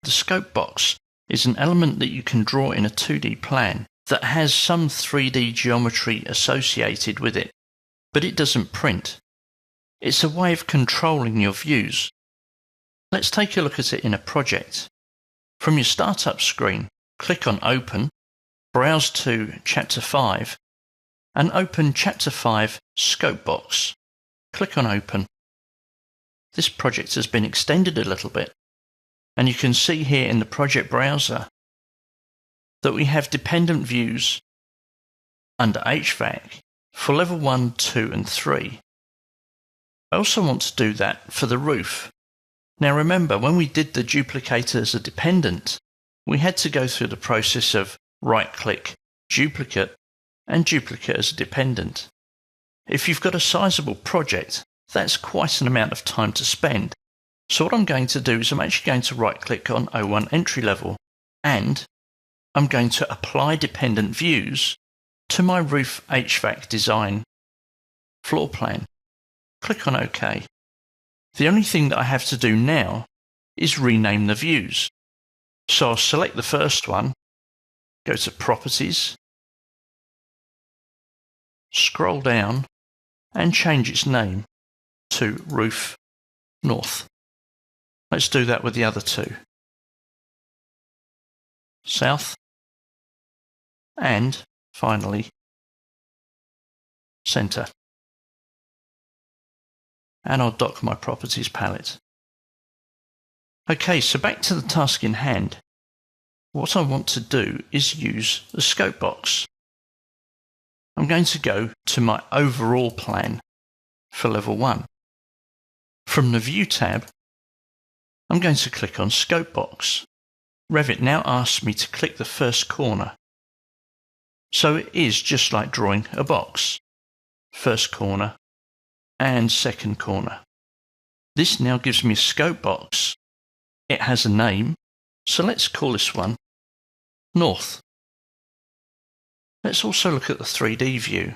The scope box is an element that you can draw in a 2D plan that has some 3D geometry associated with it, but it doesn't print. It's a way of controlling your views. Let's take a look at it in a project. From your startup screen, click on Open, browse to Chapter 5, and open Chapter 5 Scope Box. Click on Open. This project has been extended a little bit, and you can see here in the project browser that we have dependent views under HVAC for level 1, 2 and 3. I also want to do that for the roof. Now remember, when we did the duplicator as a dependent, we had to go through the process of right-click, duplicate, and duplicate as a dependent. If you've got a sizable project, that's quite an amount of time to spend. So what I'm going to do is I'm actually going to right-click on O1 entry level, and I'm going to apply dependent views to my roof HVAC design floor plan. Click on OK. The only thing that I have to do now is rename the views. So I'll select the first one, go to Properties, scroll down and change its name to Roof North. Let's do that with the other two. South, and finally Centre. And I'll dock my Properties palette. Okay, so back to the task in hand. What I want to do is use the scope box. I'm going to go to my overall plan for level 1. From the View tab, I'm going to click on Scope Box. Revit now asks me to click the first corner. So it is just like drawing a box. First corner and second corner. This now gives me a scope box. It has a name, so let's call this one North. Let's also look at the 3D view.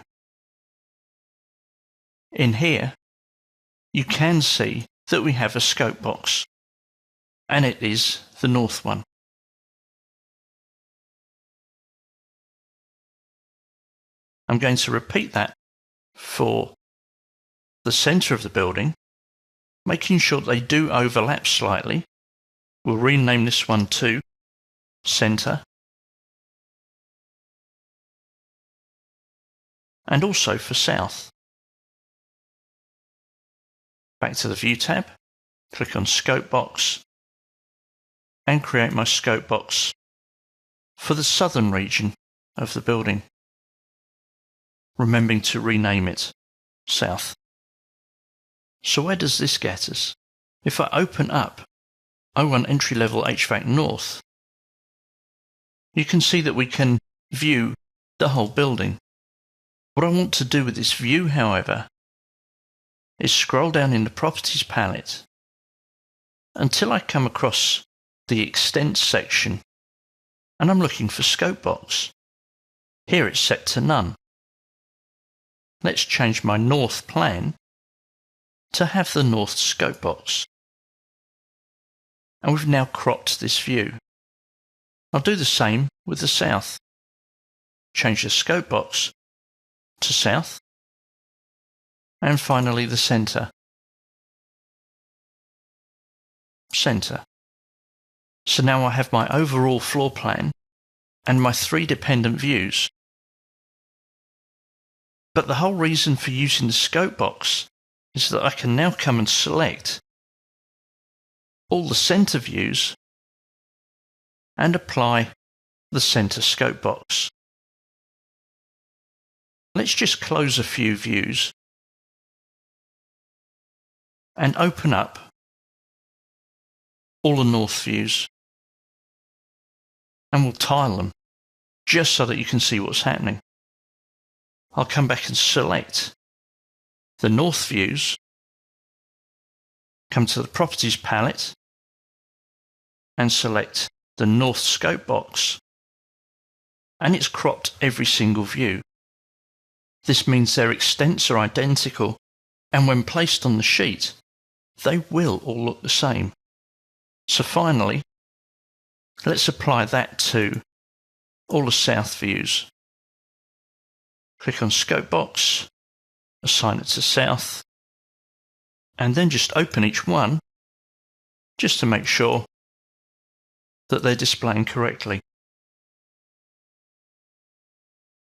In here, you can see that we have a scope box, and it is the north one. I'm going to repeat that for the centre of the building, making sure they do overlap slightly. We'll rename this one to Centre, and also for South. Back to the View tab, click on Scope Box, and create my scope box for the southern region of the building, remembering to rename it South. So where does this get us? If I open up O1 entry level HVAC North, you can see that we can view the whole building. What I want to do with this view, however, is scroll down in the Properties palette until I come across the Extents section, and I'm looking for Scope Box. Here it's set to None. Let's change my North plan to have the North Scope Box. And we've now cropped this view. I'll do the same with the South. Change the Scope Box to South, and finally the Centre. Centre. So now I have my overall floor plan and my 3 dependent views. But the whole reason for using the scope box is that I can now come and select all the centre views and apply the centre scope box. Let's just close a few views and open up all the north views, and we'll tile them just so that you can see what's happening. I'll come back and select the north views, come to the Properties palette and select the North Scope Box, and it's cropped every single view. This means their extents are identical, and when placed on the sheet, they will all look the same. So finally, Let's apply that to all the south views. Click on Scope Box, assign it to south, and then just open each one just to make sure that they're displaying correctly.